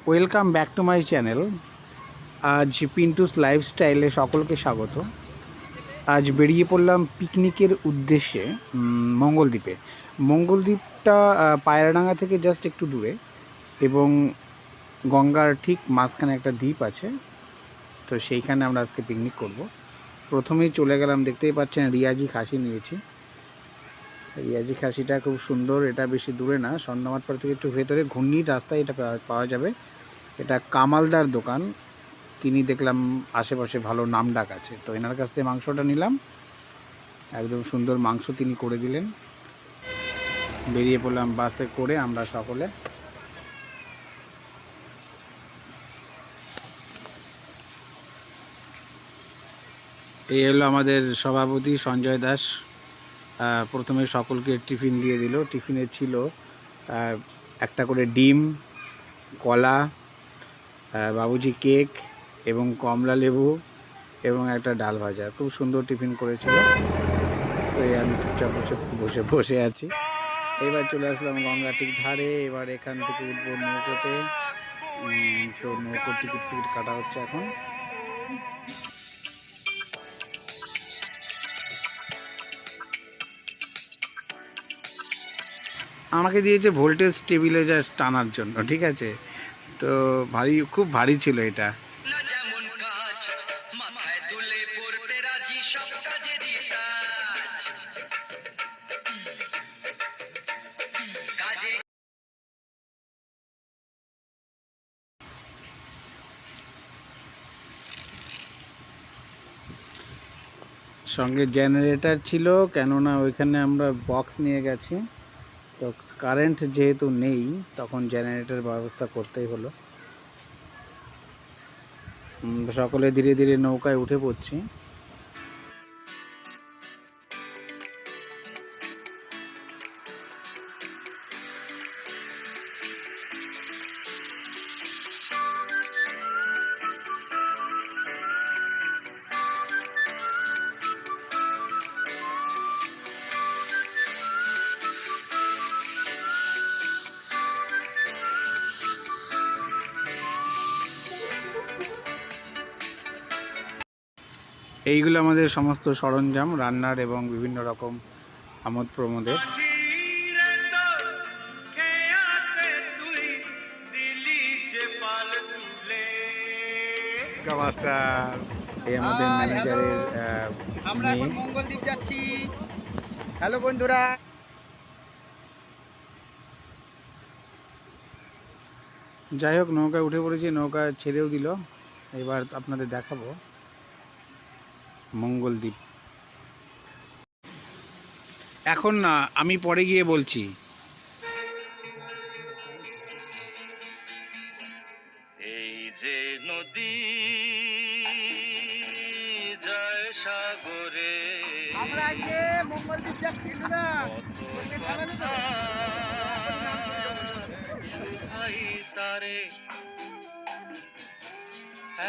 Welcome back to my channel. আজ পিন্টুস লাইফস্টাইলে সকলকে স্বাগত। আজ বেরিয়ে পড়লাম পিকনিকের উদ্দেশ্যে মঙ্গলদ্বীপে। মঙ্গলদ্বীপটা পায়রাডাঙ্গা থেকে জাস্ট একটু দূরে এবং গঙ্গার ঠিক মাঝখানে একটা দ্বীপ আছে, তো সেইখানে আমরা আজকে পিকনিক করব। প্রথমেই চলে গেলাম, দেখতেই পাচ্ছেন রিয়াজি খাসি নিয়েছি। রিয়াজি খাসিটা খুব সুন্দর, এটা বেশি দূরে না, সন্ধ্যামাঠপাড়া থেকে একটু ভেতরে ঘূর্ণির রাস্তায় এটা পাওয়া যাবে। এটা কামালদার দোকান, তিনি দেখলাম আশেপাশে ভালো নাম ডাক আছে, তো এনার কাছ থেকে মাংসটা নিলাম। একদম সুন্দর মাংস তিনি করে দিলেন। বেরিয়ে পড়লাম বাসে করে আমরা সকলে। এই হলো আমাদের সভাপতি সঞ্জয় দাস। প্রথমে সকলকে টিফিন দিয়ে দিল। টিফিনে ছিল একটা করে ডিম, কলা, বাবুজি কেক এবং কমলা লেবু এবং একটা ডাল ভাজা। খুব সুন্দর টিফিন করেছিল। তো এই আমি চুপচাপ বসে বসে আছি। এবার চলে আসলাম গঙ্গা ঠিক ধারে। এবার এখান থেকে উঠবো নৌকোতে। তো নৌকোর টিকিট কাটা হচ্ছে এখন। আমাকে দিয়েছে ভোল্টেজ স্টেবিলাইজার টানার জন্য, ঠিক আছে। তো খুব ভারী ছিল এটা। সঙ্গে জেনারেটর ছিল, কেননা ওইখানে আমরা বক্স নিয়ে গেছি, তো কারেন্ট যেহেতু নেই তখন জেনারেটর ব্যবস্থা করতেই হলো। সকলে ধীরে ধীরে নৌকায় উঠে পড়ছি। এইগুলো আমাদের সমস্ত সরঞ্জাম রান্নার এবং বিভিন্ন রকম আমোদ প্রমোদের। এই আমাদের ম্যানেজারের আমরা এখন মঙ্গলদ্বীপ যাচ্ছি। হ্যালো বন্ধুরা। যাই হোক, নৌকায় উঠে পড়েছি, নৌকা ছেড়েও দিল। এবার আপনাদের দেখাবো মঙ্গলদ্বীপ। এখন না, আমি পরে গিয়ে বলছি। এই যে নদী যায় সাগরে, আমরা আজকে মঙ্গলদ্বীপ যাচ্ছি দাদা। তারে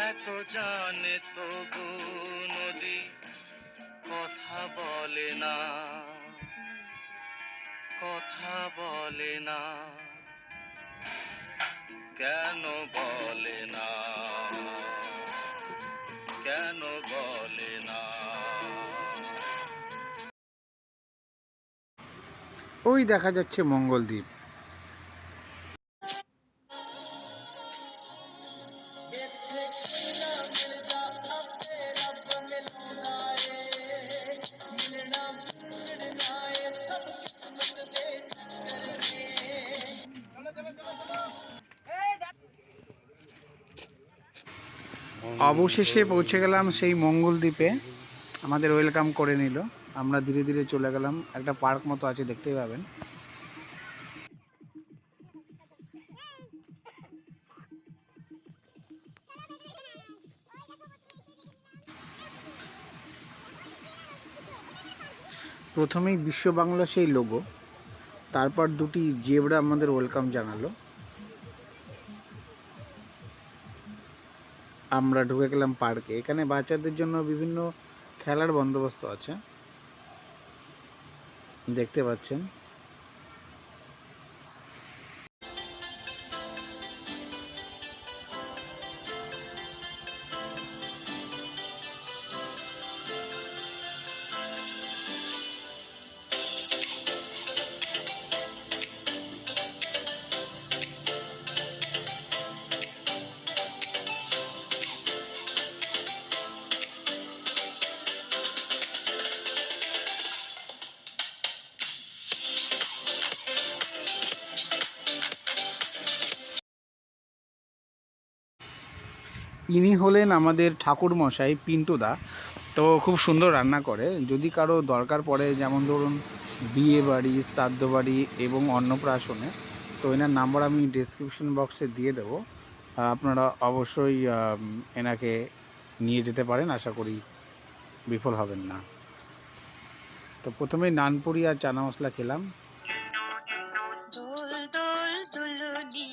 এত জানে তবু নদী কথা বলে না, কথা বলে না, কেন বলে না, কেন বলে না। ওই দেখা যাচ্ছে মঙ্গলদ্বীপ। অবশেষে পৌঁছে গেলাম সেই মঙ্গলদ্বীপে। আমাদের ওয়েলকাম করে নিল। আমরা ধীরে ধীরে চলে গেলাম। একটা পার্ক মতো আছে, দেখতেই পাবেন। প্রথমেই বিশ্ব বাংলা সেই লোগো, তারপর দুটি জেব্রা আমাদের ওয়েলকাম জানালো। আমরা ঢুকে গেলাম পার্কে। এখানে বাচ্চাদের জন্য বিভিন্ন খেলার বন্দোবস্ত আছে, দেখতে পাচ্ছেন। ইনি হলেন আমাদের ঠাকুরমশাই পিন্টুদা। তো খুব সুন্দর রান্না করে। যদি কারো দরকার পড়ে, যেমন ধরুন বিয়ে বাড়ি, শ্রাদ্ধ বাড়ি এবং অন্নপ্রাশনে, তো এনার নাম্বার আমি ডেসক্রিপশন বক্সে দিয়ে দেবো। আপনারা অবশ্যই এনাকে নিয়ে যেতে পারেন, আশা করি বিফল হবেন না। তো প্রথমেই নানপুরি আর চানা মশলা খেলাম। দোল দোল দুলুনি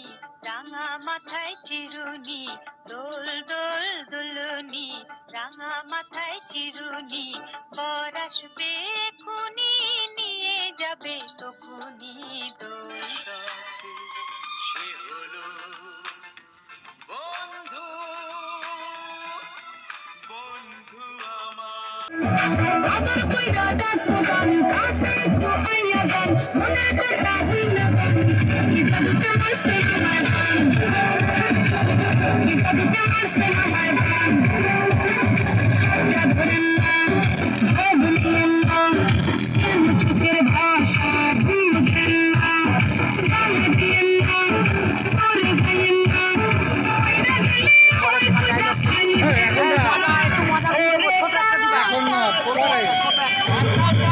রাঙা মাথায় চিরুনি, দোল দোল দুলুনি রাঙা মাথায় চিরুনি, বর আসবে খুনি নিয়ে যাবে তখুনি, দোল দোল। সে হলো বন্ধু, বন্ধু আমার। আদর কইরা ডাকো গান কাছে তো আইয়া গান মনের কথা ভুইলা গান কিতা দিতে মারছে আমার গান কিতা দিতে মারছে আমার গান হাতটা ধরেন না ও বুঝেন না কেন চোখের ভাষা বুঝেন না গালে দিয়েন না করে যাইয়েন না কইরা গেলে কইরা এখন না, পরে। আরে ভাই,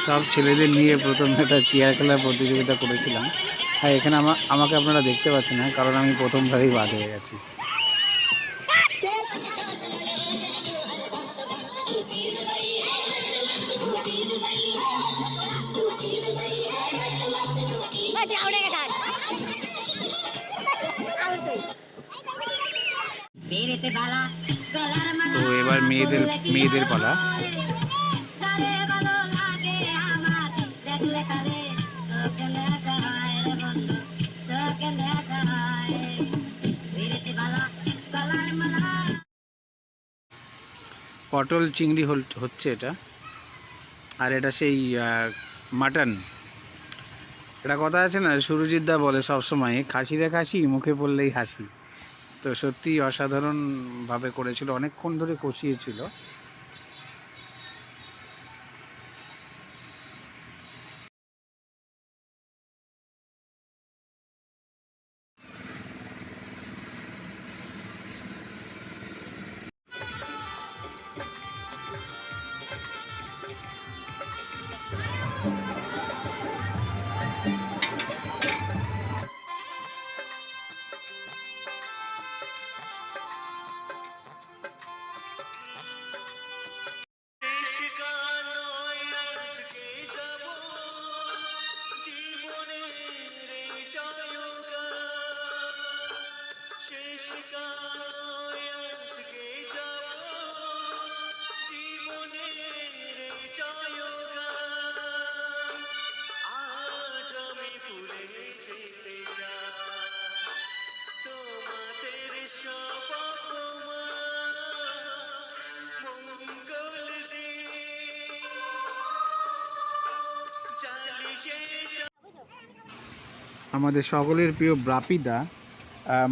সব ছেলেদের নিয়ে প্রথম একটা চেয়ার খেলার প্রতিযোগিতা করেছিলাম। হ্যাঁ, এখানে আমাকে আপনারা দেখতে পাচ্ছেন না, কারণ আমি প্রথমবারই বাদ হয়ে গেছি। তো এবার মেয়েদের পালা। পটল চিংড়ি হচ্ছে এটা, আর এটা সেই মাটন। এটা কথা আছে না, সুরজিৎ দা বলে সবসময়, খাসিরে খাসি মুখে পড়লেই হাসি। তো সত্যি অসাধারণভাবে করেছিল, অনেকক্ষণ ধরে কষিয়েছিল। আমাদের সকলের প্রিয় ব্রাপিদা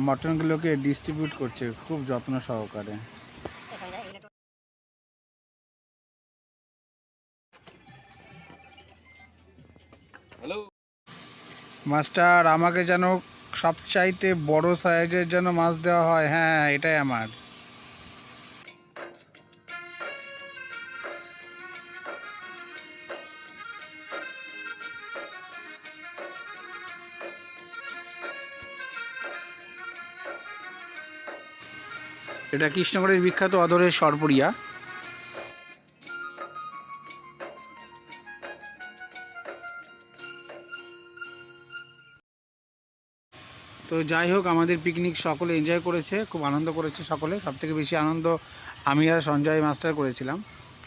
মটনগুলোকে ডিস্ট্রিবিউট করছে খুব যত্ন সহকারে। মাস্টার, আমাকে যেন সবচাইতে বড় সাইজের যেন মাছ দেওয়া হয়। হ্যাঁ, এটাই আমার। এটা কৃষ্ণগড়ের বিখ্যাত অদরের সরপুরিয়া। তো যাই হোক, আমাদের পিকনিক সকলে এনজয় করেছে, খুব আনন্দ করেছে সকলে। সবথেকে বেশি আনন্দ আমি আর সঞ্জয় মাস্টার করেছিলাম,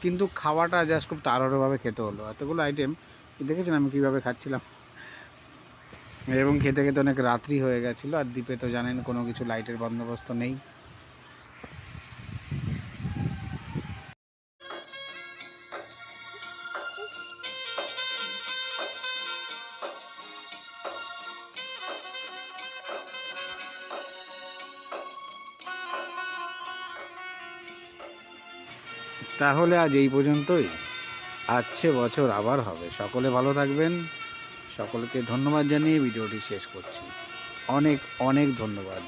কিন্তু খাওয়াটা জাস্ট খুব তাড়াহুড়োভাবে খেতে হলো। এতগুলো আইটেম দেখেছেন আমি কীভাবে খাচ্ছিলাম, এবং খেতে খেতে অনেক রাত্রি হয়ে গেছিলো। আর দ্বীপে তো জানেন কোনো কিছু লাইটের বন্দোবস্ত নেই, তাহলে আজ এই পর্যন্তই, আসছে বছর আবার হবে। সকলে ভালো থাকবেন, সকলকে ধন্যবাদ জানিয়ে ভিডিওটি শেষ করছি। অনেক অনেক ধন্যবাদ।